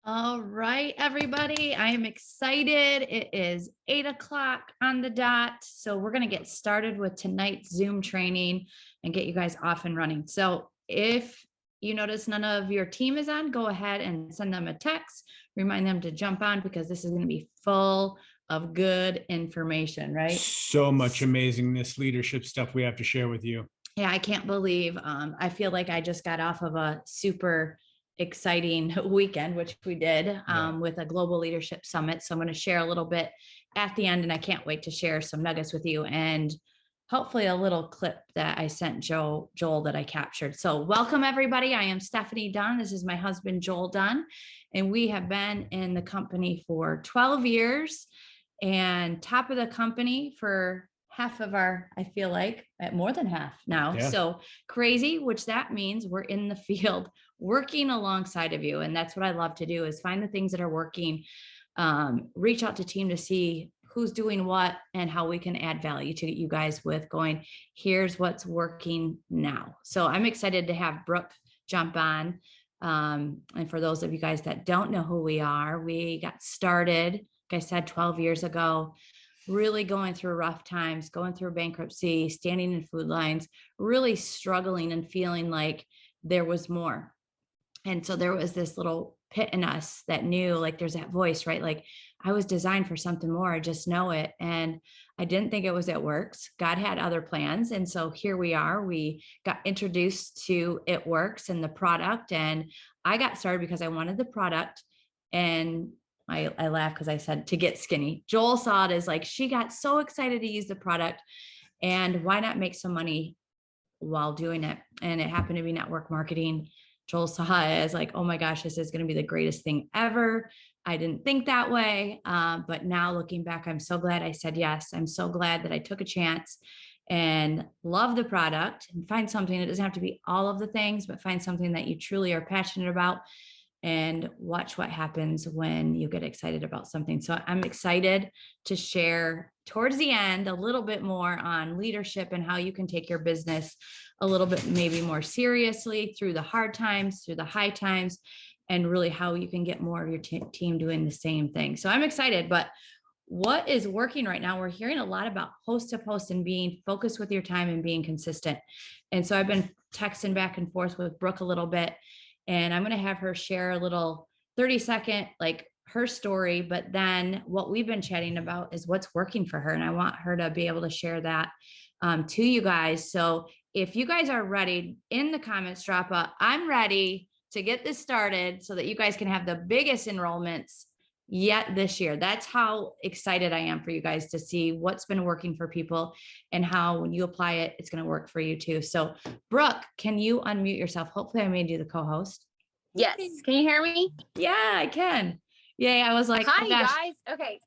All right, everybody. I am excited. It is 8 o'clock on the dot. So we're going to get started with tonight's Zoom training and get you guys off and running. So if you notice none of your team is on, go ahead and send them a text. Remind them to jump on because this is going to be full of good information, right? So much amazingness, leadership stuff we have to share with you. Yeah, I can't believe I feel like I just got off of a super exciting weekend, which we did with a global leadership summit. So I'm going to share a little bit at the end, and I can't wait to share some nuggets with you and hopefully a little clip that I sent Joel that I captured. So welcome everybody. I am Stephanie Dunn. This is my husband, Joel Dunn, and we have been in the company for 12 years and top of the company for half of our, I feel like at more than half now. Yeah. So crazy, which that means we're in the field working alongside of you. And that's what I love to do is find the things that are working, reach out to team to see who's doing what and how we can add value to you guys with going, here's what's working now. So I'm excited to have Brooke jump on. And for those of you guys that don't know who we are, we got started, like I said, 12 years ago, really going through rough times, going through bankruptcy, standing in food lines, really struggling and feeling like there was more. And so there was this little pit in us that knew, like, there's that voice, right? Like, I was designed for something more. I just know it. And I didn't think it was It Works. God had other plans. And so here we are. We got introduced to It Works and the product. And I got started because I wanted the product. And I laugh because I said to get skinny. Joel saw it as like, she got so excited to use the product. And why not make some money while doing it? And it happened to be network marketing. Joel saw it as like, oh my gosh, this is going to be the greatest thing ever. I didn't think that way. But now looking back, I'm so glad I said yes. I'm so glad that I took a chance and love the product and find something that doesn't have to be all of the things, but find something that you truly are passionate about and watch what happens when you get excited about something. So I'm excited to share towards the end a little bit more on leadership and how you can take your business a little bit maybe more seriously through the hard times, through the high times, and really how you can get more of your team doing the same thing. So I'm excited, but what is working right now? We're hearing a lot about post to post and being focused with your time and being consistent. And so I've been texting back and forth with Brooke a little bit, and I'm going to have her share a little 30-second, like her story, but then what we've been chatting about is what's working for her. And I want her to be able to share that to you guys. So if you guys are ready, in the comments, drop a I'm ready to get this started so that you guys can have the biggest enrollments yet this year. That's how excited I am for you guys to see what's been working for people and how when you apply it, it's going to work for you too. So Brooke, can you unmute yourself? Hopefully I made you the co-host. Yes. Can you hear me? Yeah, I can. Yay. I was like, hi, oh gosh. guys. Okay.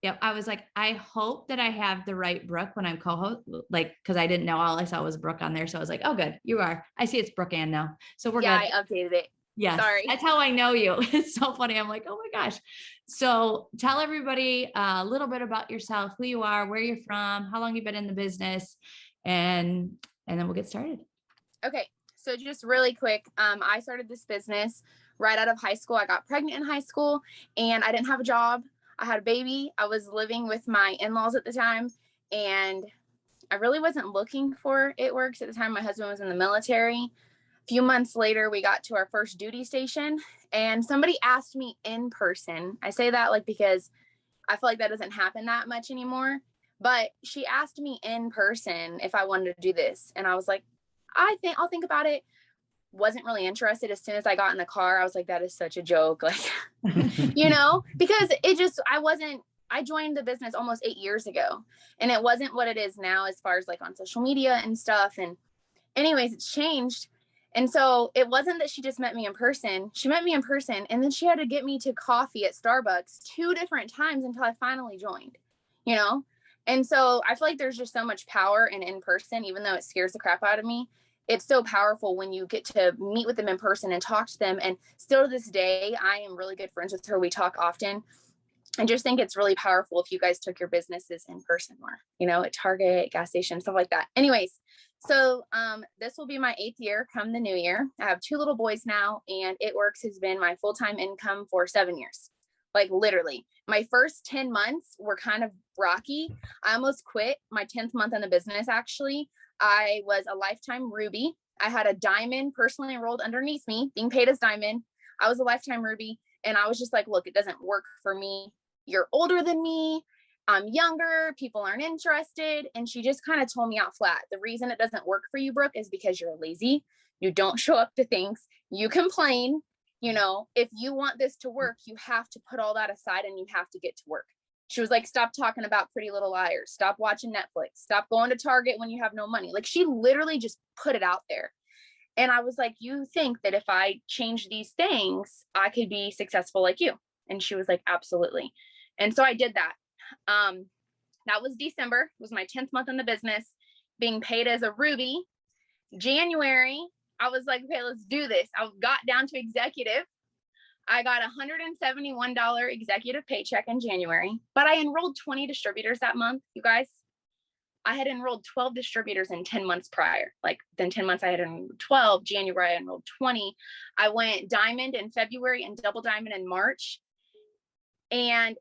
Yep. I was like, I hope that I have the right Brooke when I'm co-host, like, cause I didn't know, all I saw was Brooke on there. So I was like, oh, good. You are. I see it's Brooke Ann now. So we're good. I updated it. Yeah. Sorry. That's how I know you. It's so funny. I'm like, oh my gosh. So tell everybody a little bit about yourself, who you are, where you're from, how long you've been in the business, and then we'll get started. Okay. So just really quick. I started this business right out of high school. I got pregnant in high school and I didn't have a job. I had a baby. I was living with my in-laws at the time, and I really wasn't looking for It Works at the time. My husband was in the military. A few months later, we got to our first duty station and somebody asked me in person. I say that like because I feel like that doesn't happen that much anymore, but she asked me in person if I wanted to do this. And I was like, I'll think about it. Wasn't really interested. As soon as I got in the car, I was like, that is such a joke. Like, because I joined the business almost 8 years ago and it wasn't what it is now as far as like on social media and stuff. And anyways, it's changed. And so it wasn't that she just met me in person. She met me in person and then she had to get me to coffee at Starbucks 2 different times until I finally joined, And so I feel like there's just so much power in person, even though it scares the crap out of me. It's so powerful when you get to meet with them in person and talk to them. And still to this day, I am really good friends with her. We talk often. I just think it's really powerful if you guys took your businesses in person more, you know, at Target, gas station, stuff like that. Anyways, so this will be my 8th year come the new year. I have 2 little boys now, and It Works has been my full-time income for 7 years. Like literally, my first 10 months were kind of rocky. I almost quit my 10th month in the business. Actually, I was a lifetime Ruby. I had a diamond personally enrolled underneath me, being paid as diamond. I was a lifetime Ruby, and I was just like, look, it doesn't work for me. You're older than me. I'm younger. People aren't interested. And she just kind of told me out flat. The reason it doesn't work for you, Brooke, is because you're lazy. You don't show up to things. You complain. You know, if you want this to work, you have to put all that aside and you have to get to work. She was like, stop talking about Pretty Little Liars. Stop watching Netflix. Stop going to Target when you have no money. Like, she literally just put it out there. And I was like, you think that if I change these things, I could be successful like you? And she was like, absolutely. And so I did that. That was December. It was my 10th month in the business, being paid as a Ruby. January, I was like, okay, let's do this. I got down to executive. I got $171 executive paycheck in January, but I enrolled 20 distributors that month. You guys, I had enrolled 12 distributors in 10 months prior. Like, then 10 months I had enrolled 12. January I enrolled 20. I went diamond in February and double diamond in March. And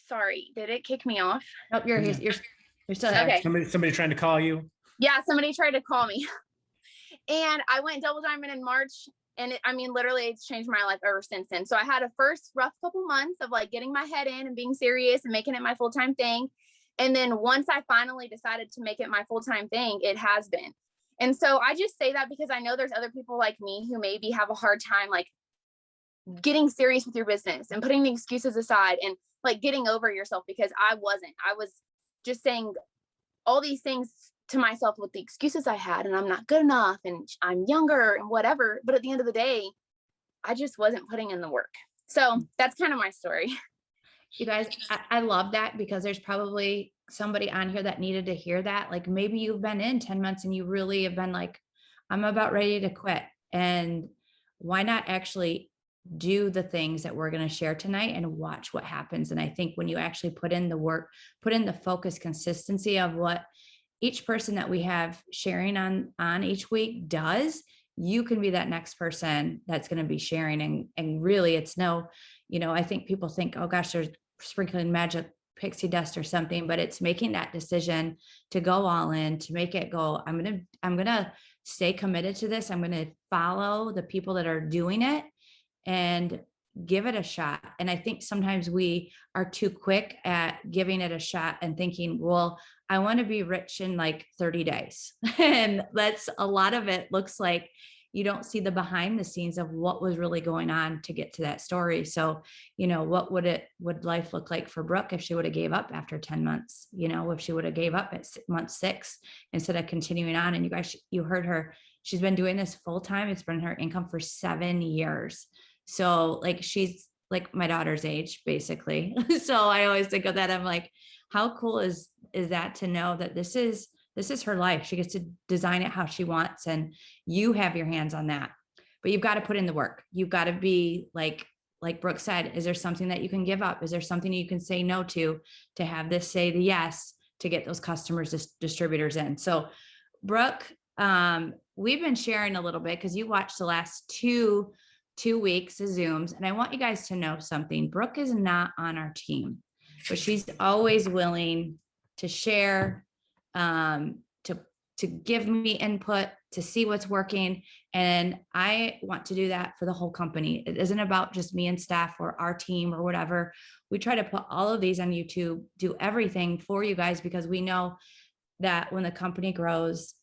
sorry, did it kick me off? Nope, you're still there. Okay. Somebody trying to call you. Yeah, somebody tried to call me. And I went double diamond in March. And I mean, literally, it's changed my life ever since then. So I had a first rough couple months of like getting my head in and being serious and making it my full-time thing. And then once I finally decided to make it my full-time thing, it has been. And so I just say that because I know there's other people like me who maybe have a hard time like getting serious with your business and putting the excuses aside and like getting over yourself, because I wasn't. I was just saying all these things to myself with the excuses I had, and I'm not good enough and I'm younger and whatever. But at the end of the day, I just wasn't putting in the work. So that's kind of my story. You guys, I love that, because there's probably somebody on here that needed to hear that. Like, maybe you've been in 10 months and you really have been like, I'm about ready to quit. And why not actually do the things that we're going to share tonight and watch what happens? And I think when you actually put in the work, put in the focus, consistency of what each person that we have sharing on each week does, you can be that next person that's going to be sharing. And really, it's no, I think people think, oh gosh, there's sprinkling magic pixie dust or something, but it's making that decision to go all in, to make it go, I'm going to stay committed to this. I'm going to follow the people that are doing it and give it a shot. And I think sometimes we are too quick at giving it a shot and thinking, well, I want to be rich in like 30 days. And that's a lot of it looks like you don't see the behind the scenes of what was really going on to get to that story. So, what would life look like for Brooke if she would have gave up after 10 months, if she would have gave up at month 6 instead of continuing on. And you guys, you heard her, she's been doing this full time. It's been her income for 7 years. So like, she's like my daughter's age, basically. So I always think of that. I'm like, how cool is that to know that this is her life. She gets to design it how she wants, and you have your hands on that. But you've got to put in the work. You've got to be like Brooke said, is there something that you can give up? Is there something you can say no to have this say the yes to get those customers, distributors in? So Brooke, we've been sharing a little bit because you watched the last two weeks of Zooms, and I want you guys to know something. Brooke is not on our team, but she's always willing to share, to give me input, to see what's working. And I want to do that for the whole company. It isn't about just me and staff or our team or whatever. We try to put all of these on YouTube, do everything for you guys, because we know that when the company grows,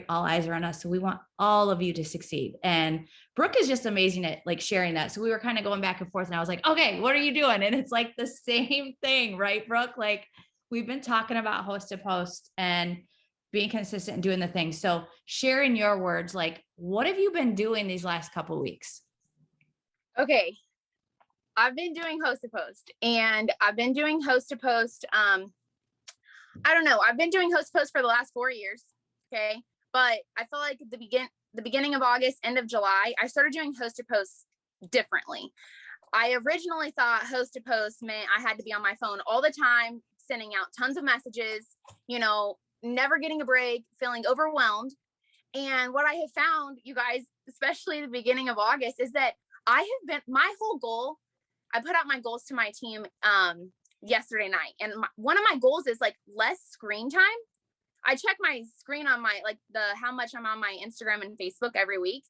all eyes are on us. So we want all of you to succeed. And Brooke is just amazing at like sharing that. So we were kind of going back and forth, and I was like, okay, what are you doing? And it's like the same thing, right, Brooke? Like, we've been talking about host to post and being consistent and doing the thing. So sharing your words, like, what have you been doing these last couple of weeks? Okay. I've been doing host to post, and I've been doing host to post. I don't know. I've been doing host to post for the last 4 years. Okay. But I feel like at the beginning of August, end of July, I started doing host to post differently. I originally thought host to post meant I had to be on my phone all the time, sending out tons of messages, never getting a break, feeling overwhelmed. And what I have found, you guys, especially the beginning of August, is that my whole goal, I put out my goals to my team yesterday night. And one of my goals is like less screen time. I check my screen on my, how much I'm on my Instagram and Facebook every week.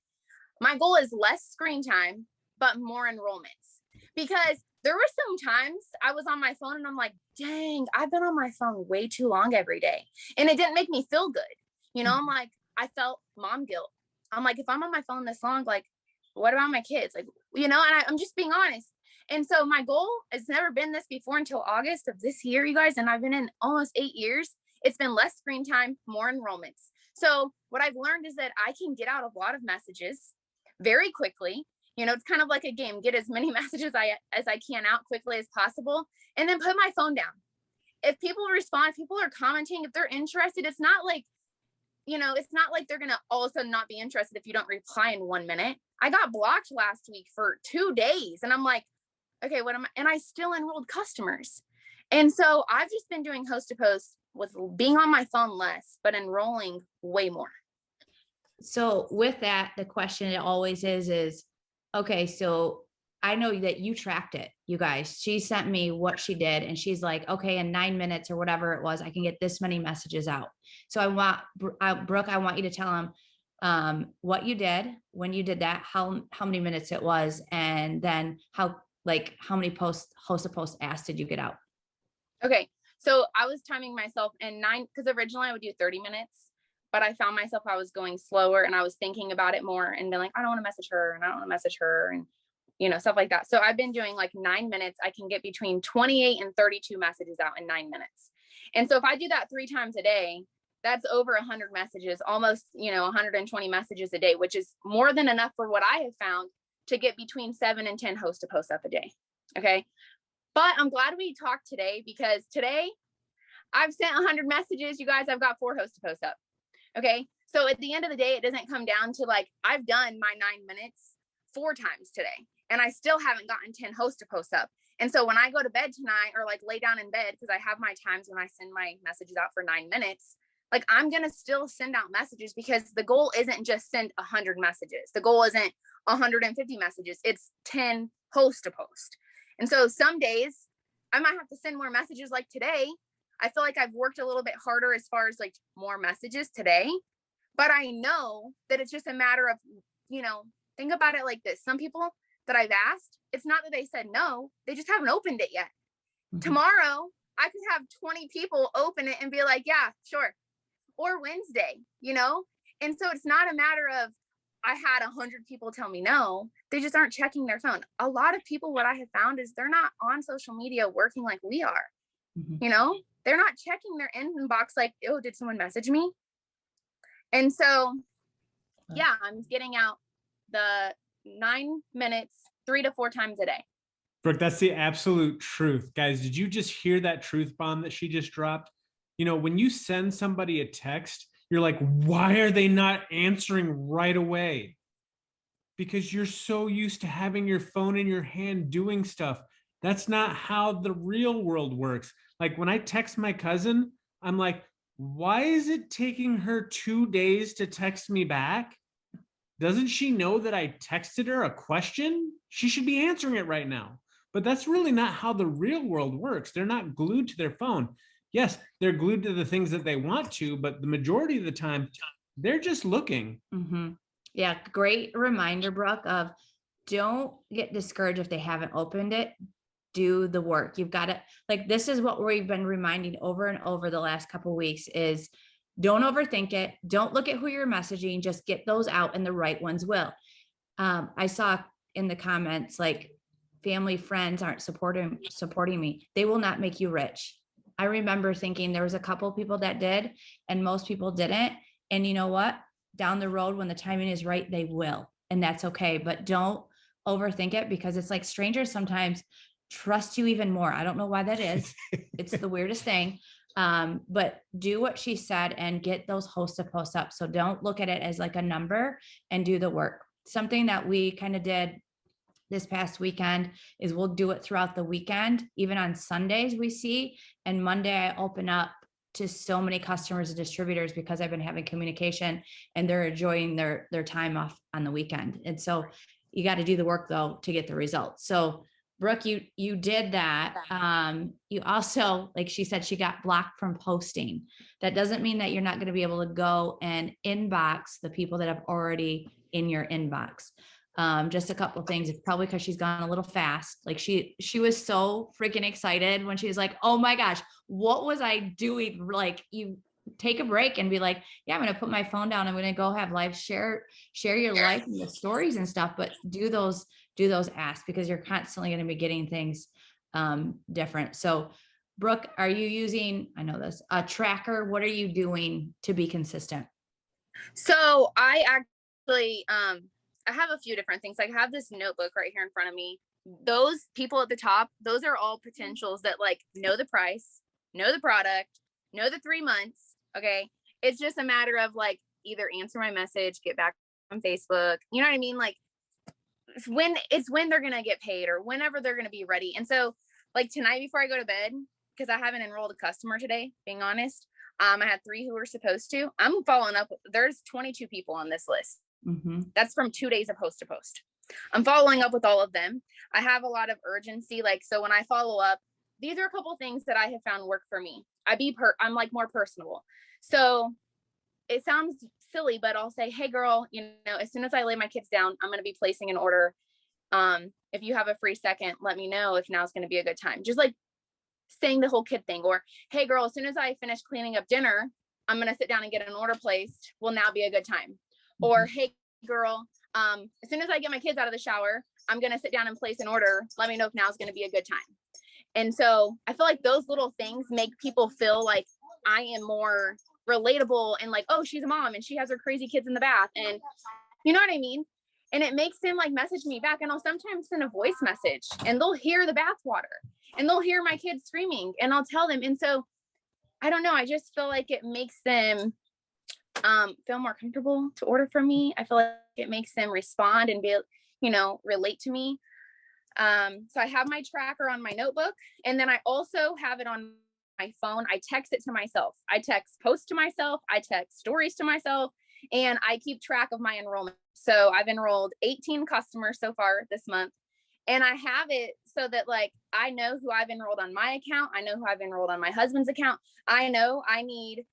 My goal is less screen time, but more enrollments, because there were some times I was on my phone and I'm like, dang, I've been on my phone way too long every day. And it didn't make me feel good. I'm like, I felt mom guilt. I'm like, if I'm on my phone this long, like, what about my kids? Like, and I'm just being honest. And so my goal has never been this before until August of this year, you guys. And I've been in almost 8 years. It's been less screen time, more enrollments. So what I've learned is that I can get out a lot of messages very quickly. It's kind of like a game. Get as many messages as I can out quickly as possible, and then put my phone down. If people respond, if people are commenting, if they're interested, it's not like they're going to all of a sudden not be interested if you don't reply in 1 minute. I got blocked last week for 2 days, and I'm like, okay, and I still enrolled customers. And so I've just been doing host to post with being on my phone less, but enrolling way more. So with that, the question it always is, okay, so I know that you tracked it, you guys. She sent me what she did, and she's like, okay, in 9 minutes or whatever it was, I can get this many messages out. So Brooke, I want you to tell them what you did, when you did that, how many minutes it was, and then how many host to post asks did you get out? Okay. So I was timing myself in 9, because originally I would do 30 minutes, but I found myself, I was going slower and I was thinking about it more and being like, I don't want to message her and I don't want to message her and, stuff like that. So I've been doing like 9 minutes. I can get between 28 and 32 messages out in 9 minutes. And so if I do that 3 times a day, that's over 100 messages, almost, 120 messages a day, which is more than enough for what I have found to get between 7 and 10 host to post up a day. Okay. But I'm glad we talked today, because today I've sent 100 messages. You guys, I've got 4 host to post up. Okay. So at the end of the day, it doesn't come down to like, I've done my 9 minutes 4 times today, and I still haven't gotten 10 host to post up. And so when I go to bed tonight, or like lay down in bed, because I have my times when I send my messages out for 9 minutes, like I'm going to still send out messages, because the goal isn't just send 100 messages. The goal isn't 150 messages. It's 10 host to post. And so some days I might have to send more messages. Like today, I feel like I've worked a little bit harder as far as like more messages today, but I know that it's just a matter of, think about it like this. Some people that I've asked, it's not that they said no, they just haven't opened it yet. Mm-hmm. Tomorrow, I could have 20 people open it and be like, yeah, sure. Or Wednesday, And so it's not a matter of, I had 100 people tell me no, they just aren't checking their phone. A lot of people, what I have found is they're not on social media working like we are. Mm-hmm. They're not checking their inbox like, oh, did someone message me? And so, yeah, I'm getting out the 9 minutes 3 to 4 times a day. Brooke, that's the absolute truth. Guys, did you just hear that truth bomb that she just dropped? When you send somebody a text, you're like, why are they not answering right away? Because you're so used to having your phone in your hand doing stuff. That's not how the real world works. Like when I text my cousin, I'm like, why is it taking her 2 days to text me back? Doesn't she know that I texted her a question? She should be answering it right now. But that's really not how the real world works. They're not glued to their phone. Yes, they're glued to the things that they want to, but the majority of the time, they're just looking. Mm-hmm. Yeah, great reminder, Brooke, of don't get discouraged if they haven't opened it. Do the work. You've got to, this is what we've been reminding over and over the last couple of weeks is don't overthink it. Don't look at who you're messaging. Just get those out, and the right ones will. I saw in the comments, like family, friends aren't supporting me. They will not make you rich. I remember thinking there was a couple people that did, and most people didn't. And you know what? Down the road, when the timing is right, they will. And that's okay. But don't overthink it, because it's like strangers sometimes trust you even more. I don't know why that is. It's the weirdest thing. But do what she said and get those host to post up. So don't look at it as like a number, and do the work. Something that we kind of did this past weekend is we'll do it throughout the weekend. Even on Sundays we see, and Monday I open up to so many customers and distributors because I've been having communication and they're enjoying their time off on the weekend. And so you got to do the work though to get the results. So Brooke, you did that. You also, like she said, she got blocked from posting. That doesn't mean that you're not going to be able to go and inbox the people that have already in your inbox. Just a couple of things. It's probably because she's gone a little fast. Like she was so freaking excited when she was like, oh my gosh, what was I doing? Like, you take a break and be like, yeah, I'm going to put my phone down. I'm going to go have live share your life and the stories and stuff, but do those asks, because you're constantly going to be getting things different. So Brooke, are you using, I know this, a tracker? What are you doing to be consistent? So I actually, I have a few different things. I have this notebook right here in front of me. Those people at the top, those are all potentials that like know the price, know the product, know the 3 months. Okay. It's just a matter of like either answer my message, get back on Facebook. You know what I mean? Like it's when they're going to get paid or whenever they're going to be ready. And so like tonight before I go to bed, because I haven't enrolled a customer today, being honest, I had 3 who were supposed to. I'm following up. There's 22 people on this list. Mm-hmm. That's from 2 days of post to post. I'm following up with all of them. I have a lot of urgency. Like, so when I follow up, these are a couple of things that I have found work for me. I'm like more personable. So it sounds silly, but I'll say, hey girl, as soon as I lay my kids down, I'm going to be placing an order. If you have a free second, let me know if now's going to be a good time. Just like saying the whole kid thing. Or, hey girl, as soon as I finish cleaning up dinner, I'm going to sit down and get an order placed. Will now be a good time? Mm-hmm. Or, hey girl, as soon as I get my kids out of the shower, I'm going to sit down and place an order. Let me know if now's going to be a good time. And so I feel like those little things make people feel like I am more relatable and like, oh, she's a mom and she has her crazy kids in the bath. And you know what I mean? And it makes them like message me back, and I'll sometimes send a voice message and they'll hear the bath water and they'll hear my kids screaming and I'll tell them. And so I don't know, I just feel like it makes them feel more comfortable to order from me. I feel like it makes them respond and be, relate to me. So I have my tracker on my notebook, and then I also have it on my phone. I text it to myself. I text posts to myself. I text stories to myself, and I keep track of my enrollment. So I've enrolled 18 customers so far this month, and I have it so that like, I know who I've enrolled on my account. I know who I've enrolled on my husband's account. I know I need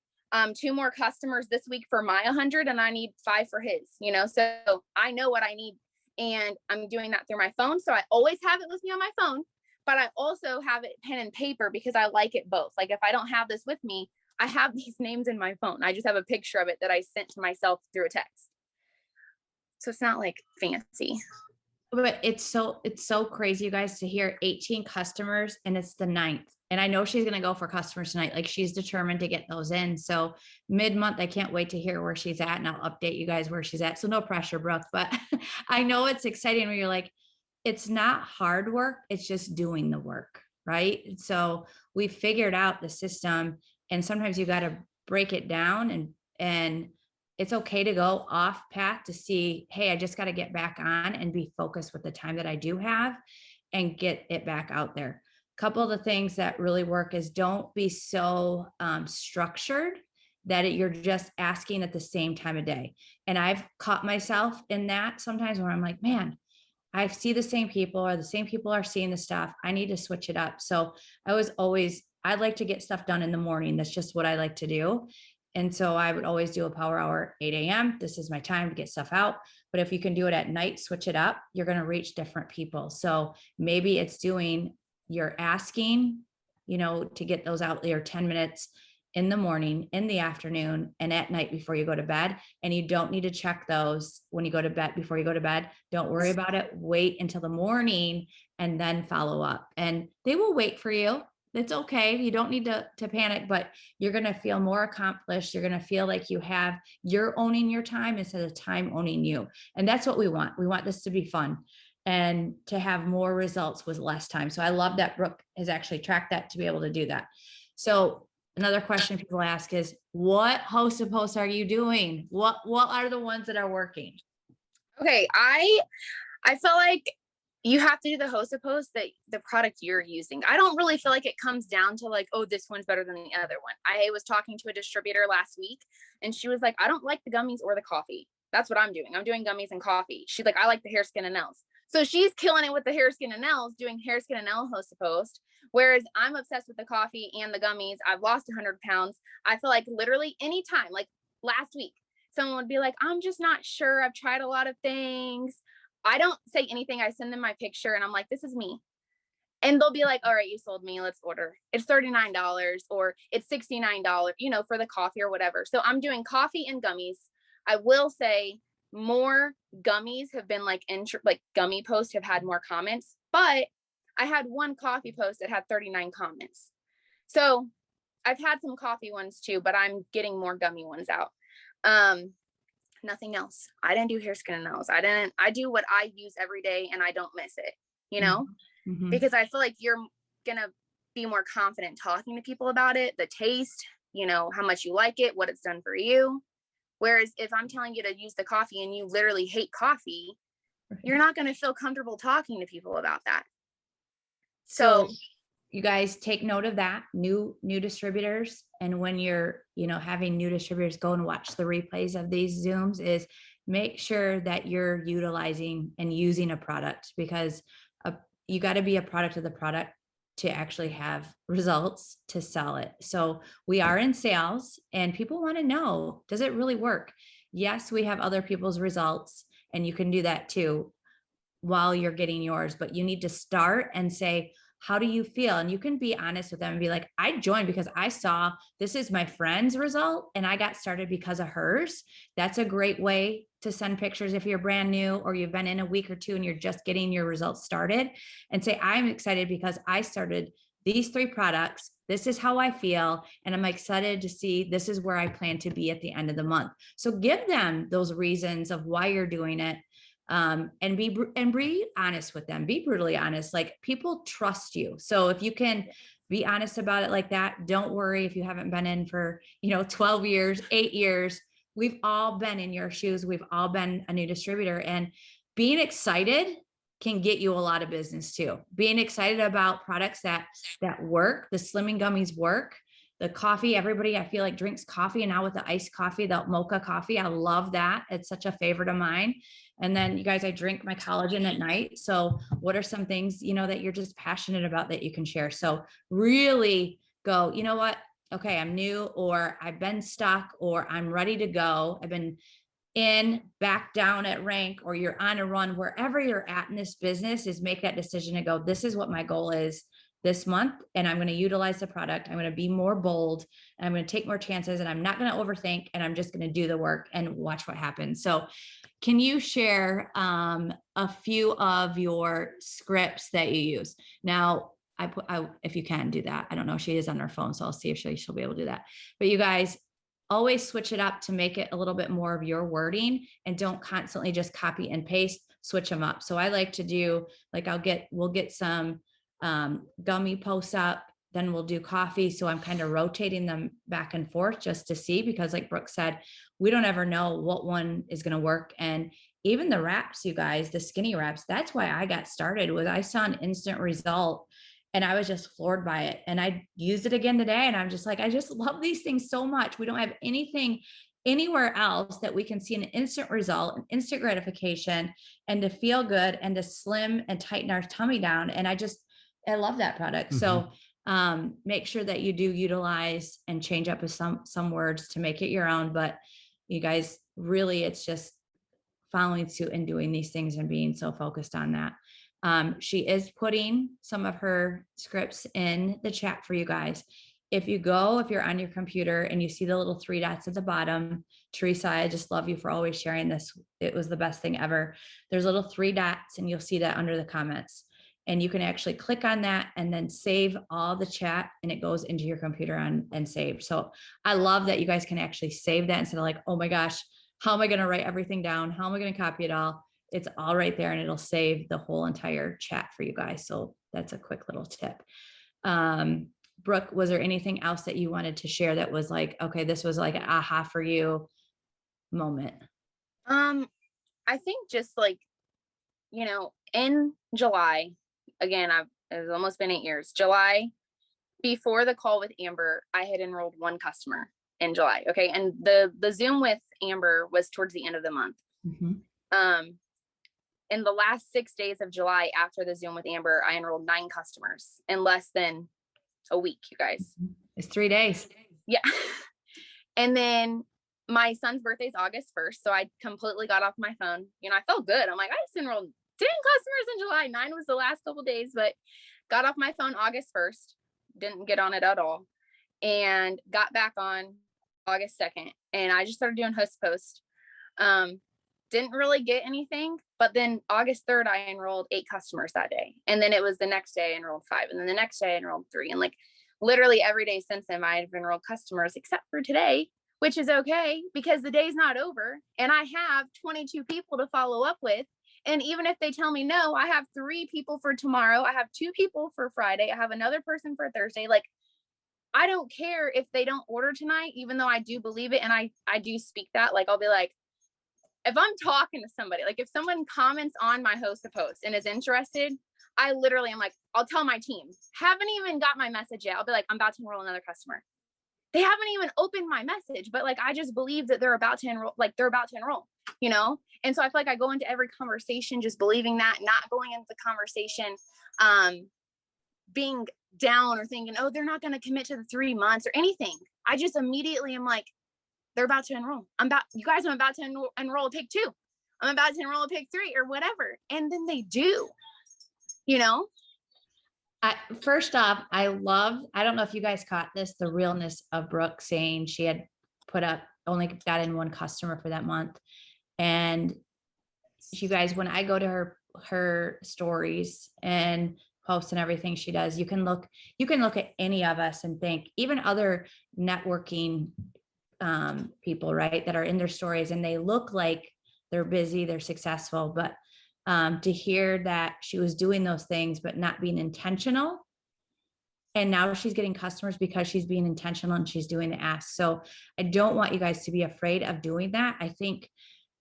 2 more customers this week for my 100, and I need 5 for his, so I know what I need. And I'm doing that through my phone. So I always have it with me on my phone, but I also have it pen and paper because I like it both. Like if I don't have this with me, I have these names in my phone. I just have a picture of it that I sent to myself through a text. So it's not like fancy. But it's so crazy, you guys, to hear 18 customers and it's the 9th. And I know she's going to go for customers tonight. Like she's determined to get those in. So mid-month, I can't wait to hear where she's at, and I'll update you guys where she's at. So no pressure, Brooke, but I know it's exciting when you're like, it's not hard work. It's just doing the work. Right. So we figured out the system, and sometimes you got to break it down, and it's okay to go off path to see, hey, I just got to get back on and be focused with the time that I do have and get it back out there. Couple of the things that really work is don't be so structured that you're just asking at the same time of day. And I've caught myself in that sometimes where I'm like, man, I see the same people, or the same people are seeing the stuff. I need to switch it up. So I'd like to get stuff done in the morning. That's just what I like to do. And so I would always do a power hour, 8 a.m. This is my time to get stuff out. But if you can do it at night, switch it up, you're going to reach different people. So maybe it's you're asking, to get those out there 10 minutes in the morning, in the afternoon, and at night before you go to bed. And you don't need to check those when you go to bed, before you go to bed. Don't worry about it. Wait until the morning and then follow up. And they will wait for you. It's okay. You don't need to panic, but you're going to feel more accomplished. You're going to feel like you're owning your time instead of time owning you. And that's what we want. We want this to be fun and to have more results with less time. So I love that Brooke has actually tracked that to be able to do that. So another question people ask is, what host of posts are you doing? What are the ones that are working? Okay. I feel like, you have to do the host post that the product you're using. I don't really feel like it comes down to like, oh, this one's better than the other one. I was talking to a distributor last week and she was like, I don't like the gummies or the coffee. That's what I'm doing. I'm doing gummies and coffee. She's like, I like the hair, skin, and nails. So she's killing it with the hair, skin, and nails, doing hair, skin, and nail host post. Whereas I'm obsessed with the coffee and the gummies. I've lost 100 pounds. I feel like literally anytime, like last week, someone would be like, I'm just not sure. I've tried a lot of things. I don't say anything. I send them my picture and I'm like, this is me. And they'll be like, all right, you sold me. Let's order. It's $39 or it's $69, for the coffee or whatever. So I'm doing coffee and gummies. I will say more gummies have been like gummy posts have had more comments, but I had one coffee post that had 39 comments. So I've had some coffee ones too, but I'm getting more gummy ones out. Nothing else. I didn't do hair, skin, and nails. I do what I use every day and I don't miss it, Mm-hmm. because I feel like you're going to be more confident talking to people about it, the taste, how much you like it, what it's done for you. Whereas if I'm telling you to use the coffee and you literally hate coffee, you're not going to feel comfortable talking to people about that. So you guys take note of that, new distributors. And when you're, having new distributors go and watch the replays of these Zooms, is make sure that you're utilizing and using a product, because you got to be a product of the product to actually have results to sell it. So we are in sales and people want to know, does it really work? Yes, we have other people's results and you can do that too while you're getting yours, but you need to start and say, how do you feel? And you can be honest with them and be like, I joined because I saw this is my friend's result and I got started because of hers. That's a great way to send pictures if you're brand new or you've been in a week or two and you're just getting your results started, and say, I'm excited because I started these 3 products. This is how I feel. And I'm excited to see this is where I plan to be at the end of the month. So give them those reasons of why you're doing it. And be honest with them, be brutally honest. Like, people trust you. So if you can be honest about it like that, don't worry if you haven't been in for, 12 years, 8 years, we've all been in your shoes. We've all been a new distributor, and being excited can get you a lot of business too. Being excited about products that work, the slimming gummies work. The coffee, everybody I feel like drinks coffee, and now with the iced coffee, the mocha coffee, I love that. It's such a favorite of mine. And then you guys, I drink my collagen at night. So what are some things, that you're just passionate about that you can share? So really go, you know what? Okay, I'm new, or I've been stuck, or I'm ready to go. I've been back down at rank, or you're on a run. Wherever you're at in this business, is make that decision to go, this is what my goal is this month, and I'm going to utilize the product. I'm going to be more bold, and I'm going to take more chances, and I'm not going to overthink, and I'm just going to do the work and watch what happens. So can you share a few of your scripts that you use? Now, if you can do that, I don't know if she is on her phone, so I'll see if she'll be able to do that. But you guys always switch it up to make it a little bit more of your wording, and don't constantly just copy and paste, switch them up. So I like to do, like, we'll get some gummy posts up, then we'll do coffee. So I'm kind of rotating them back and forth just to see, because like Brooke said, we don't ever know what one is going to work. And even the wraps, you guys, the skinny wraps, that's why I got started. Was I saw an instant result and I was just floored by it. And I used it again today. And I'm just like, I just love these things so much. We don't have anything anywhere else that we can see an instant result, an instant gratification, and to feel good and to slim and tighten our tummy down. And I love that product. Mm-hmm. So make sure that you do utilize and change up with some words to make it your own. But you guys, really, it's just following suit and doing these things and being so focused on that. She is putting some of her scripts in the chat for you guys. If you're on your computer and you see the little 3 dots at the bottom, Teresa, I just love you for always sharing this. It was the best thing ever. There's little 3 dots and you'll see that under the comments. And you can actually click on that and then save all the chat, and it goes into your computer and saved. So I love that you guys can actually save that instead of like, oh my gosh, how am I going to write everything down? How am I going to copy it all? It's all right there, and it'll save the whole entire chat for you guys. So that's a quick little tip. Brooke, was there anything else that you wanted to share that was like, okay, this was like an aha for you moment? I think just like, in July, again, it's almost been 8 years. July, before the call with Amber, I had enrolled one customer in July. Okay. And the Zoom with Amber was towards the end of the month. In the last 6 days of July, after the Zoom with Amber, I enrolled 9 customers in less than a week, you guys. It's 3 days. Yeah. And then my son's birthday is August 1st. So I completely got off my phone. You know, I felt good. I'm like, I just enrolled 10 customers in July. 9 was the last couple days, but got off my phone August 1st. Didn't get on it at all. And got back on August 2nd. And I just started doing host post. Didn't really get anything, but then August 3rd, I enrolled 8 customers that day. And then it was the next day I enrolled 5. And then the next day I enrolled 3. And like literally every day since then, I've enrolled customers except for today, which is okay because the day's not over. And I have 22 people to follow up with. And even if they tell me no, I have 3 people for tomorrow. I have 2 people for Friday. I have another person for Thursday. Like, I don't care if they don't order tonight, even though I do believe it. And I do speak that. Like, I'll be like, if I'm talking to somebody, like if someone comments on my host a post and is interested, I literally am like, I'll tell my team, haven't even got my message yet. I'll be like, I'm about to enroll another customer. They haven't even opened my message, but like, I just believe that they're about to enroll, like they're about to enroll, you know? And so I feel like I go into every conversation just believing that, not going into the conversation, being down or thinking, oh, they're not going to commit to the 3 months or anything. I just immediately am like, they're about to enroll. I'm about to enroll pick 2. I'm about to enroll pick 3 or whatever. And then they do, you know? First off, I don't know if you guys caught this, the realness of Brooke saying she had only got in 1 customer for that month. And you guys, when I go to her stories and posts and everything she does, you can look at any of us and think, even other networking people, right, that are in their stories and they look like they're busy, they're successful, but to hear that she was doing those things but not being intentional, and now she's getting customers because she's being intentional and she's doing the ask. So I don't want you guys to be afraid of doing that. I think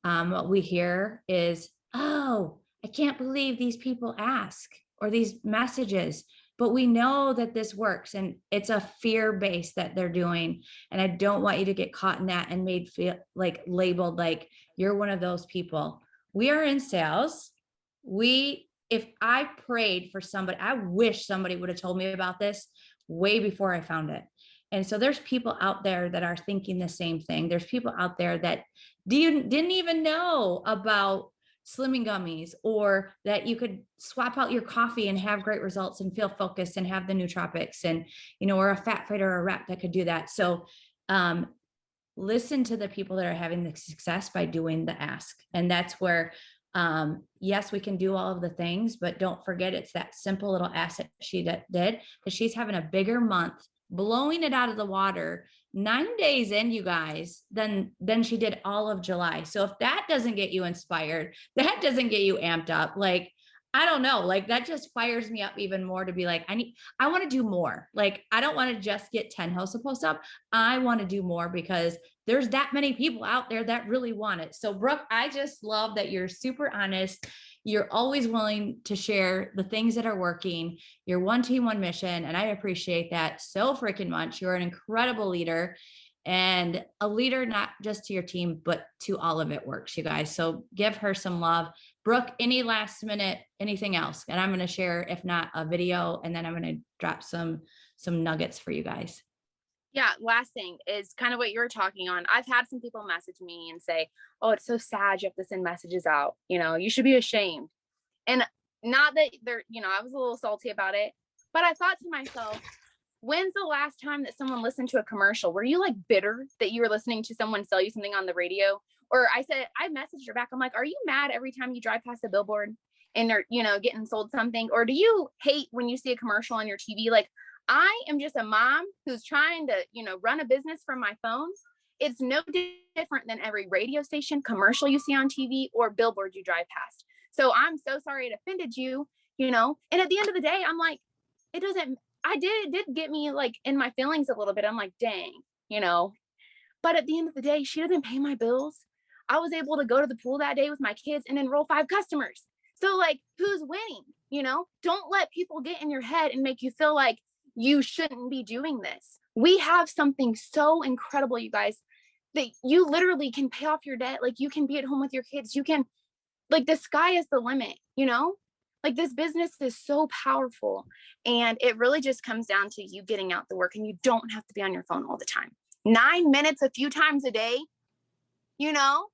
what we hear is, oh, I can't believe these people ask or these messages. But we know that this works and it's a fear base that they're doing. And I don't want you to get caught in that and made feel like labeled like you're one of those people. We are in sales. If I prayed for somebody, I wish somebody would have told me about this way before I found it. And so there's people out there that are thinking the same thing. There's people out there that didn't even know about slimming gummies, or that you could swap out your coffee and have great results and feel focused and have the nootropics, and, you know, or a fat fighter or a rep that could do that. So listen to the people that are having the success by doing the ask. And that's where, yes, we can do all of the things, but don't forget it's that simple little ask that she did, that she's having a bigger month, blowing it out of the water 9 days in, you guys, than she did all of July. So if that doesn't get you inspired, that doesn't get you amped up, like, I don't know, like that just fires me up even more to be like, I want to do more. Like, I don't want to just get 10 hosts posts up. I want to do more because there's that many people out there that really want it. So Brooke, I just love that you're super honest. You're always willing to share the things that are working. You're one team, one mission. And I appreciate that so freaking much. You're an incredible leader, and a leader, not just to your team, but to all of It Works, you guys. So give her some love. Brooke, any last minute, anything else? And I'm going to share, if not a video, and then I'm going to drop some nuggets for you guys. Yeah. Last thing is kind of what you were talking on. I've had some people message me and say, oh, it's so sad you have to send messages out. You know, you should be ashamed. And not that they're, you know, I was a little salty about it, but I thought to myself, when's the last time that someone listened to a commercial? Were you like bitter that you were listening to someone sell you something on the radio? Or I messaged her back. I'm like, are you mad every time you drive past a billboard and they're, you know, getting sold something? Or do you hate when you see a commercial on your TV? Like, I am just a mom who's trying to, you know, run a business from my phone. It's no different than every radio station, commercial you see on TV, or billboard you drive past. So I'm so sorry it offended you, you know? And at the end of the day, I'm like, it did get me like in my feelings a little bit. I'm like, dang, you know, but at the end of the day, she doesn't pay my bills. I was able to go to the pool that day with my kids and enroll 5 customers. So like, who's winning? You know, don't let people get in your head and make you feel like you shouldn't be doing this. We have something so incredible, you guys, that you literally can pay off your debt. Like, you can be at home with your kids. You can, like, the sky is the limit, you know? Like, this business is so powerful. And it really just comes down to you getting out the work, and you don't have to be on your phone all the time. 9 minutes a few times a day, you know,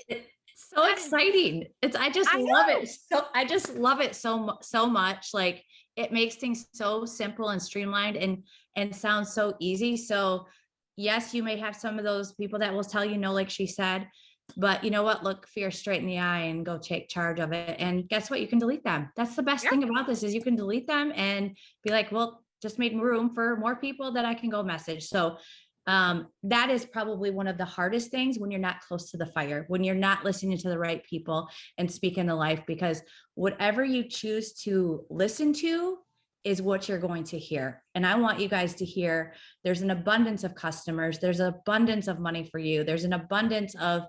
It's so that is, exciting. I just I love know. it. So I just love it so much. Like, it makes things so simple and streamlined and sounds so easy. So yes, you may have some of those people that will tell you no, like she said, but you know what? Look fear straight in the eye and go take charge of it. And guess what? You can delete them. That's the best Yeah. thing about this is you can delete them and be like, well, just made room for more people that I can go message. So that is probably one of the hardest things when you're not close to the fire, when you're not listening to the right people and speaking the life, because whatever you choose to listen to is what you're going to hear. And I want you guys to hear there's an abundance of customers, there's an abundance of money for you, there's an abundance of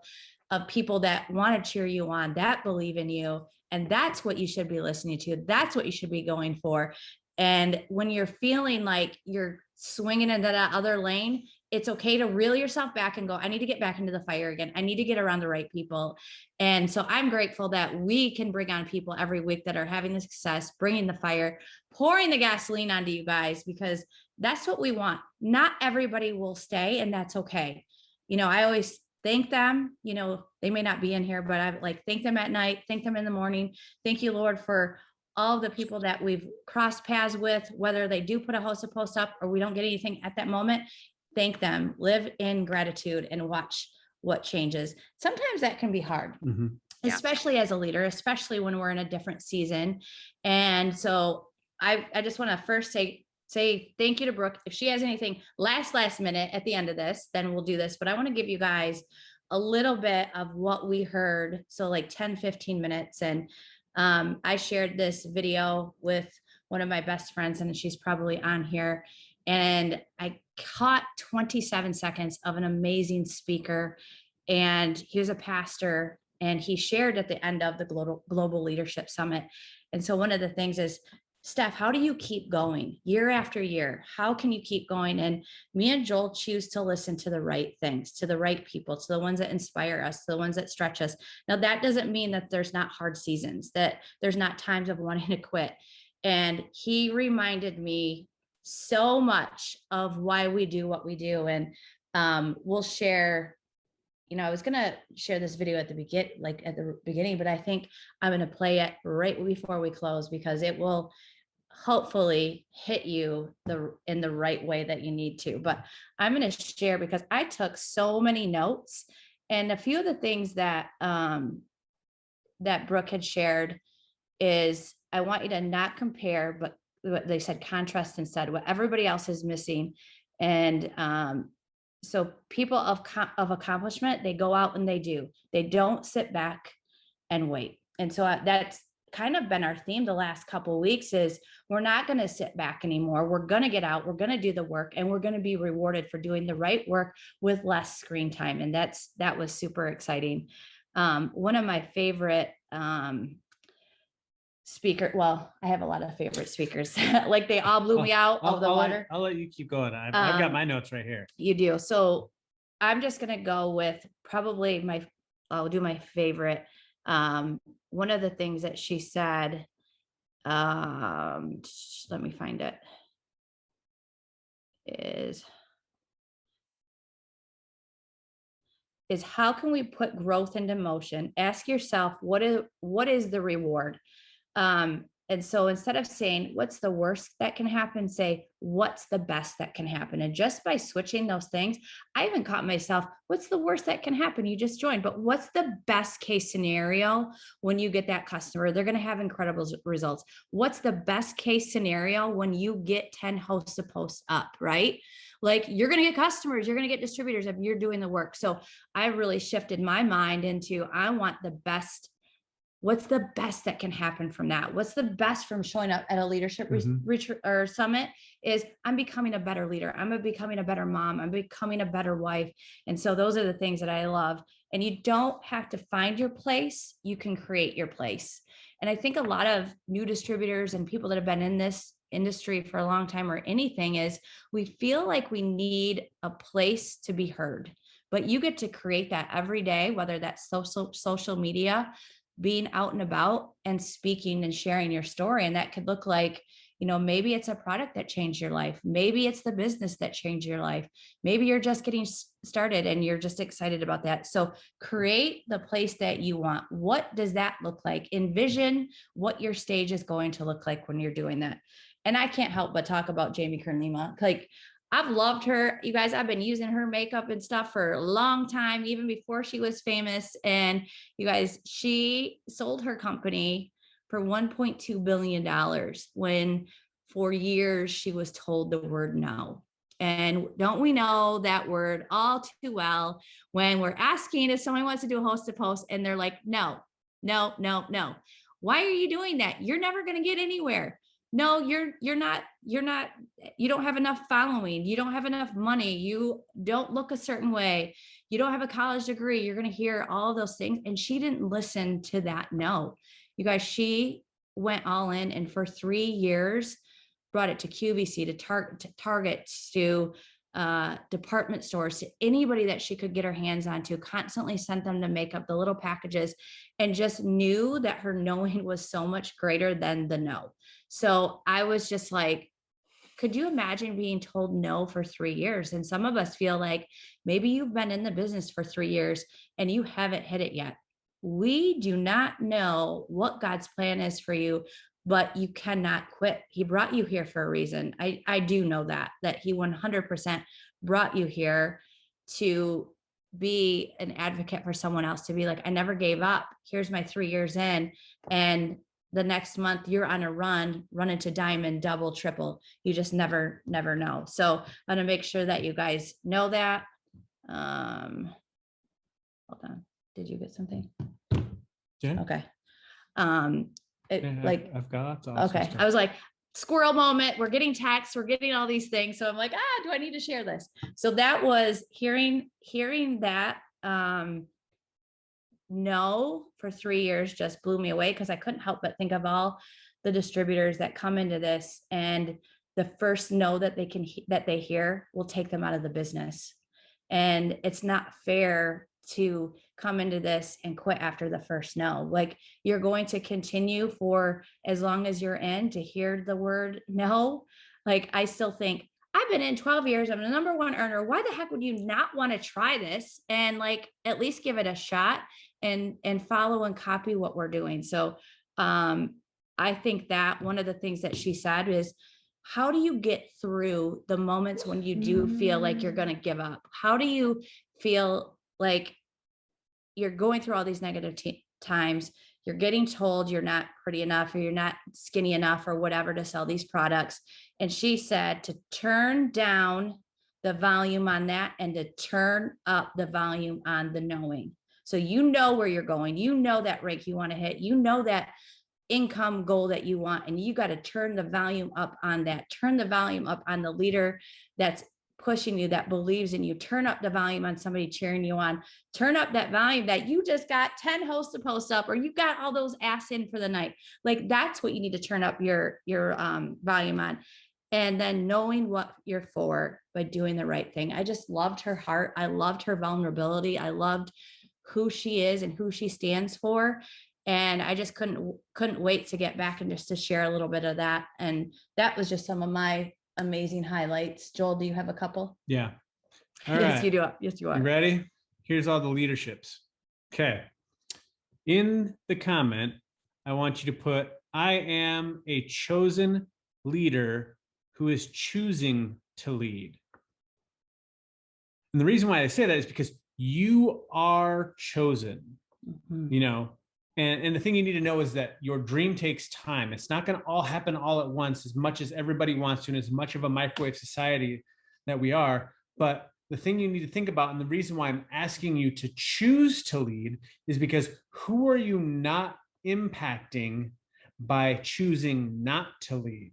people that want to cheer you on, that believe in you. And that's what you should be listening to. That's what you should be going for. And when you're feeling like you're swinging into that other lane, it's okay to reel yourself back and go, I need to get back into the fire again. I need to get around the right people. And so I'm grateful that we can bring on people every week that are having the success, bringing the fire, pouring the gasoline onto you guys, because that's what we want. Not everybody will stay, and that's okay. You know, I always thank them. You know, they may not be in here, but I like thank them at night, thank them in the morning. Thank you, Lord, for all the people that we've crossed paths with, whether they do put a hosted post up or we don't get anything at that moment. Thank them, live in gratitude, and watch what changes. Sometimes that can be hard, Yeah. especially as a leader, especially when we're in a different season. And so I just want to first say thank you to Brooke. If she has anything last minute at the end of this, then we'll do this. But I want to give you guys a little bit of what we heard. So like 10, 15 minutes. And I shared this video with one of my best friends, and she's probably on here. And I caught 27 seconds of an amazing speaker. And he was a pastor, and he shared at the end of the Global Leadership Summit. And so one of the things is, Steph, how do you keep going year after year? How can you keep going? And me and Joel choose to listen to the right things, to the right people, to the ones that inspire us, to the ones that stretch us. Now, that doesn't mean that there's not hard seasons, that there's not times of wanting to quit. And he reminded me so much of why we do what we do. And we'll share, you know, I was going to share this video at the beginning, but I think I'm going to play it right before we close, because it will hopefully hit you in the right way that you need to. But I'm going to share because I took so many notes, and a few of the things that that Brooke had shared is, I want you to not compare, but what they said, contrast instead, what everybody else is missing. And so people of accomplishment, they go out and they do. They don't sit back and wait. And so that's kind of been our theme the last couple of weeks is we're not going to sit back anymore. We're going to get out, we're going to do the work, and we're going to be rewarded for doing the right work with less screen time. And that was super exciting. One of my favorite speaker, well, I have a lot of favorite speakers. Like, they all blew me out of the water. I'll let you keep going. I've got my notes right here. You do. So I'm just going to go with probably I'll do my favorite. One of the things that she said, let me find it, is how can we put growth into motion? Ask yourself, what is the reward? And so instead of saying, what's the worst that can happen, say, what's the best that can happen? And just by switching those things, I even caught myself, what's the worst that can happen? You just joined, but what's the best case scenario when you get that customer? They're going to have incredible results. What's the best case scenario when you get 10 hosted posts up, right? Like, you're going to get customers, you're going to get distributors if you're doing the work. So I really shifted my mind into, I want the best What's the best that can happen from that? What's the best from showing up at a leadership retreat or summit is I'm becoming a better leader. I'm becoming a better mom. I'm becoming a better wife. And so those are the things that I love. And you don't have to find your place. You can create your place. And I think a lot of new distributors and people that have been in this industry for a long time or anything is we feel like we need a place to be heard, but you get to create that every day, whether that's social media, being out and about and speaking and sharing your story. And that could look like, maybe it's a product that changed your life. Maybe it's the business that changed your life. Maybe you're just getting started and you're just excited about that. So create the place that you want. What does that look like? Envision what your stage is going to look like when you're doing that. And I can't help but talk about Jamie Kern-Lima. Like, I've loved her. You guys, I've been using her makeup and stuff for a long time, even before she was famous. And you guys, she sold her company for $1.2 billion when for years she was told the word no. And don't we know that word all too well when we're asking if someone wants to do a host to post and they're like, no, no, no, no. Why are you doing that? You're never going to get anywhere. No, you're not, you don't have enough following. You don't have enough money. You don't look a certain way. You don't have a college degree. You're going to hear all those things. And she didn't listen to that. No, you guys, she went all in and for 3 years brought it to QVC, to Target, to department stores, to anybody that she could get her hands on, to constantly sent them to make up the little packages, and just knew that her knowing was so much greater than the no. So I was just like, could you imagine being told no for 3 years? And some of us feel like maybe you've been in the business for 3 years and you haven't hit it yet. We do not know what God's plan is for you, but you cannot quit. He brought you here for a reason. I do know that he 100% brought you here to be an advocate for someone else, to be like, I never gave up. Here's my 3 years in, and the next month you're on a run into diamond, double, triple. You just never know. So I'm gonna make sure that you guys know that. Hold on. Did you get something? Yeah. Okay. I've got okay. Stuff. I was like, squirrel moment. We're getting texts. We're getting all these things. So I'm like, do I need to share this? So that was hearing that no for 3 years just blew me away, because I couldn't help but think of all the distributors that come into this, and the first no that they hear will take them out of the business. And it's not fair to come into this and quit after the first no. Like, you're going to continue for as long as you're in to hear the word no. Like, I still think I've been in 12 years. I'm the number one earner. Why the heck would you not want to try this and like at least give it a shot and follow and copy what we're doing? So I think that one of the things that she said is, how do you get through the moments when you do feel like you're going to give up? How do you feel like you're going through all these negative times? You're getting told you're not pretty enough, or you're not skinny enough, or whatever, to sell these products. And she said to turn down the volume on that and to turn up the volume on the knowing. So you know where you're going, you know that rank you want to hit, you know that income goal that you want, and you got to turn the volume up on that. Turn the volume up on the leader that's pushing you, that believes in you. Turn up the volume on somebody cheering you on. Turn up that volume that you just got 10 hosts to post up, or you got all those asks in for the night. Like, that's what you need to turn up your volume on. And then knowing what you're for by doing the right thing. I just loved her heart. I loved her vulnerability. I loved who she is and who she stands for. And I just couldn't wait to get back and just to share a little bit of that. And that was just some of my amazing highlights. Joel, do you have a couple? Yeah. All yes, right. You do. Yes, you are. You ready? Here's all the leaderships. Okay. In the comment, I want you to put, I am a chosen leader who is choosing to lead. And the reason why I say that is because you are chosen, you know, and the thing you need to know is that your dream takes time. It's not going to all happen all at once, as much as everybody wants to, and as much of a microwave society that we are. But the thing you need to think about, and the reason why I'm asking you to choose to lead, is because who are you not impacting by choosing not to lead?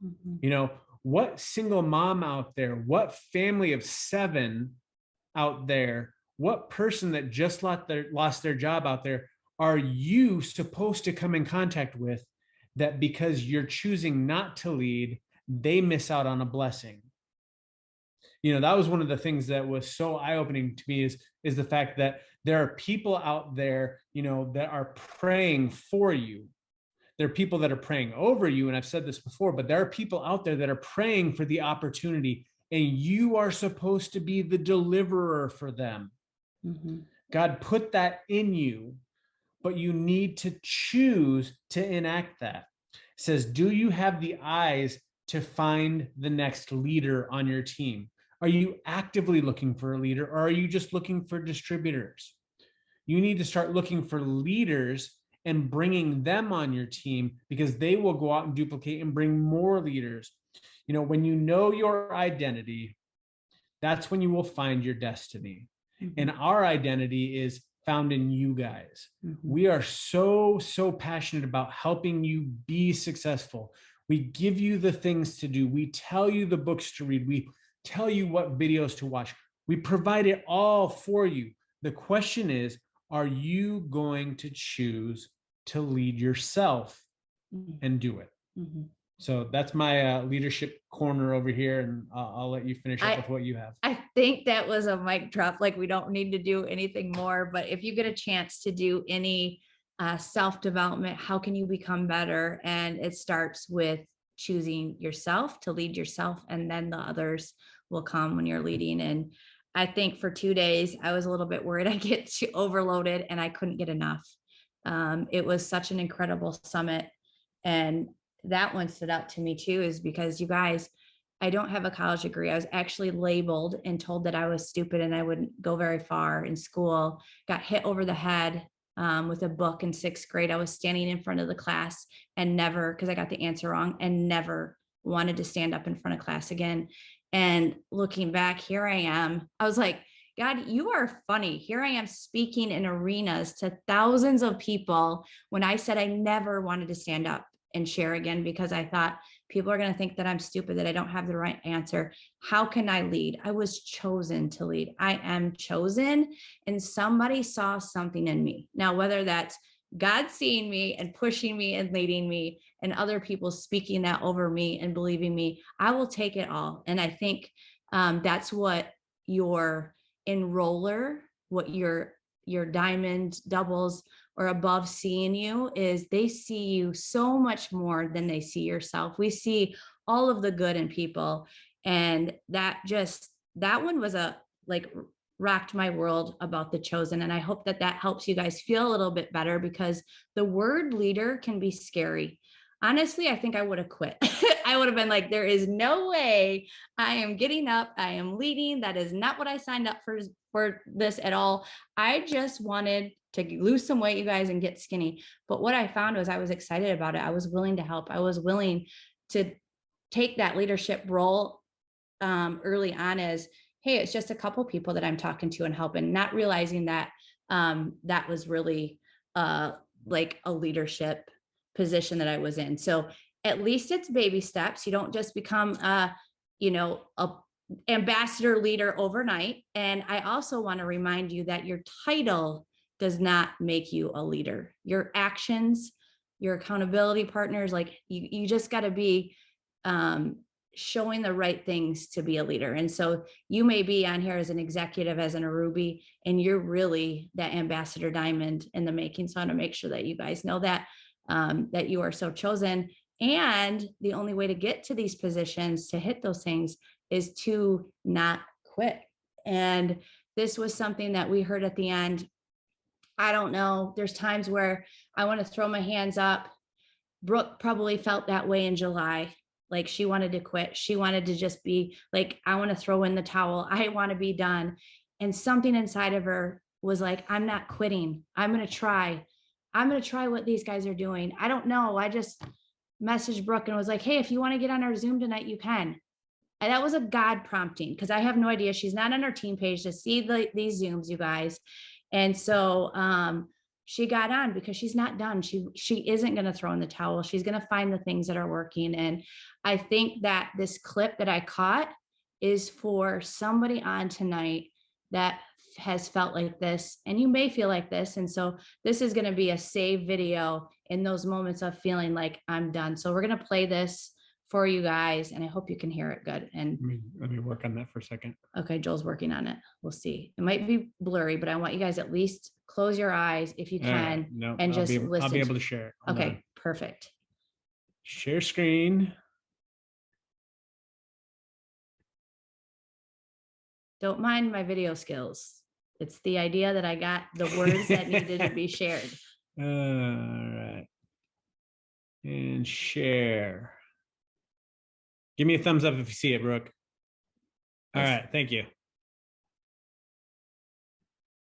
Mhm. You know, what single mom out there, what family of 7 out there, what person that just lost their job out there are you supposed to come in contact with, that because you're choosing not to lead, they miss out on a blessing? You know, that was one of the things that was so eye-opening to me, is the fact that there are people out there, you know, that are praying for you. There are people that are praying over you, and I've said this before, but there are people out there that are praying for the opportunity, and you are supposed to be the deliverer for them. Mhm. God put that in you, but you need to choose to enact that. It says, do you have the eyes to find the next leader on your team? Are you actively looking for a leader, or are you just looking for distributors? You need to start looking for leaders and bringing them on your team, because they will go out and duplicate and bring more leaders. You know, when you know your identity, that's when you will find your destiny. And our identity is found in you guys. We are so passionate about helping you be successful. We give you the things to do. We tell you the books to read. We tell you what videos to watch. We provide it all for you. The question is, are you going to choose to lead yourself and do it? Mhm. So that's my leadership corner over here, and I'll let you finish up with what you have. I think that was a mic drop. Like, we don't need to do anything more, but if you get a chance to do any self-development, how can you become better? And it starts with choosing yourself to lead yourself, and then the others will come when you're leading. And I think for 2 days, I was a little bit worried I get too overloaded and I couldn't get enough. It was such an incredible summit. And that one stood out to me too, is because, you guys, I don't have a college degree. I was actually labeled and told that I was stupid and I wouldn't go very far in school. Got hit over the head with a book in 6th grade. I was standing in front of the class and never, because I got the answer wrong, and never wanted to stand up in front of class again. And looking back, here I am. I was like, God, you are funny. Here I am speaking in arenas to thousands of people when I said I never wanted to stand up and share again, because I thought people are going to think that I'm stupid, that I don't have the right answer. How can I lead? I was chosen to lead. I am chosen, and somebody saw something in me. Now, whether that's God seeing me and pushing me and leading me, and other people speaking that over me and believing me, I will take it all. And I think that's what your enroller, what your diamond doubles or above seeing you is, they see you so much more than they see yourself. We see all of the good in people. And that one was a, like, rocked my world about the chosen. And I hope that that helps you guys feel a little bit better, because the word leader can be scary. Honestly, I think I would have quit. I would have been like, there is no way I am getting up. I am leading. That is not what I signed up for this at all. I just wanted to lose some weight, you guys, and get skinny. But what I found was I was excited about it. I was willing to help. I was willing to take that leadership role early on as, hey, it's just a couple people that I'm talking to and helping, not realizing that that was really like a leadership position that I was in. So at least it's baby steps. You don't just become a ambassador leader overnight. And I also want to remind you that your title does not make you a leader. Your actions, your accountability partners, like you just got to be showing the right things to be a leader. And so you may be on here as an executive, as an Arubi, and you're really that ambassador diamond in the making. So I want to make sure that you guys know that that you are so chosen. And the only way to get to these positions, to hit those things, is to not quit. And this was something that we heard at the end. I don't know. There's times where I want to throw my hands up. Brooke probably felt that way in July. Like, she wanted to quit. She wanted to just be like, I want to throw in the towel. I want to be done. And something inside of her was like, I'm not quitting. I'm going to try. I'm going to try what these guys are doing. I don't know. I just messaged Brooke and was like, hey, if you want to get on our Zoom tonight, you can. And that was a God prompting, because I have no idea. She's not on our team page to see these Zooms, you guys. And so she got on because she's not done. She isn't going to throw in the towel. She's going to find the things that are working. And I think that this clip that I caught is for somebody on tonight that has felt like this, and you may feel like this. And so this is going to be a save video in those moments of feeling like I'm done. So we're going to play this for you guys, and I hope you can hear it good. And let me work on that for a second. okay, Joel's working on it. We'll see. It might be blurry, but I want you guys at least close your eyes if you can, No, and just listen. I'll be able to share it. Hold Okay, on. perfect. Share screen. Don't mind my video skills. It's the idea that I got the words that needed to be shared. All right. And share. Give me a thumbs up if you see it, Brooke. All Yes. right, thank you.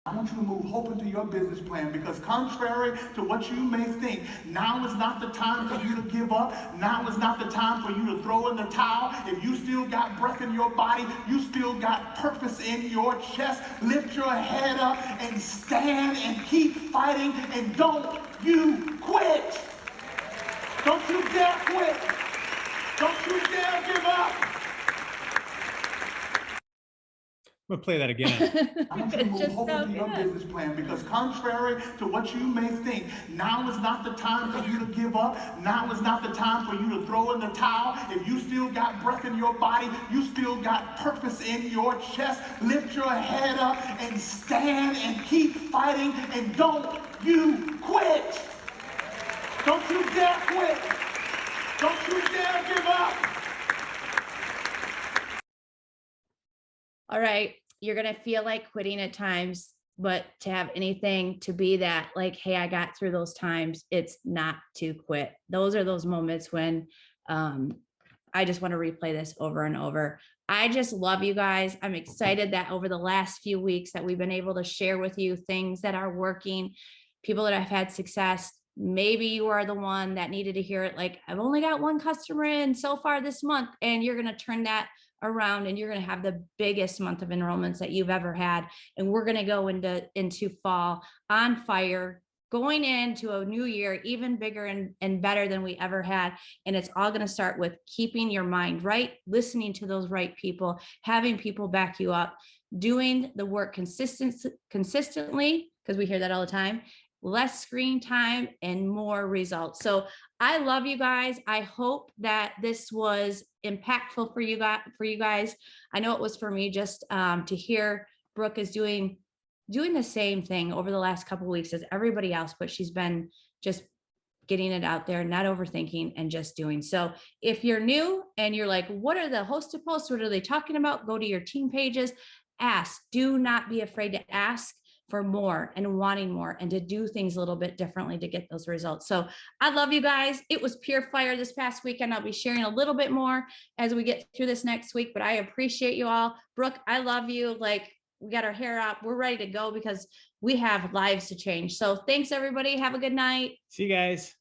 I want you to move hope into your business plan, because contrary to what you may think, now is not the time for you to give up. Now is not the time for you to throw in the towel. If you still got breath in your body, you still got purpose in your chest, lift your head up and stand and keep fighting, and don't you quit. Don't you dare quit. Don't you dare give up. I'm gonna play that again. I want you to move hope into your business plan, because contrary to what you may think, now is not the time for you to give up. Now is not the time for you to throw in the towel. If you still got breath in your body, you still got purpose in your chest, lift your head up and stand and keep fighting, and don't you quit. Don't you dare quit. Don't you dare give up. All right, you're going to feel like quitting at times, but to have anything to be that like, hey, I got through those times, it's not to quit. Those are those moments when I just want to replay this over and over. I just love you guys. I'm excited that over the last few weeks that we've been able to share with you things that are working, people that have had success. Maybe you are the one that needed to hear it. Like, I've only got one customer in so far this month, and you're going to turn that around, and you're going to have the biggest month of enrollments that you've ever had. And we're going to go into fall on fire, going into a new year even bigger and better than we ever had. And it's all going to start with keeping your mind right, listening to those right people, having people back you up, doing the work consistently, because we hear that all the time, less screen time and more results. So I love you guys. I hope that this was impactful for you guys. I know it was for me, just to hear Brooke is doing the same thing over the last couple of weeks as everybody else, but she's been just getting it out there, not overthinking, and just doing. So if you're new and you're like, what are the hosted posts? What are they talking about? Go to your team pages, ask. Do not be afraid to ask for more and wanting more, and to do things a little bit differently to get those results. So I love you guys. It was pure fire this past weekend. I'll be sharing a little bit more as we get through this next week, but I appreciate you all. Brooke, I love you. Like, we got our hair up. We're ready to go because we have lives to change. So thanks, everybody. Have a good night. See you guys.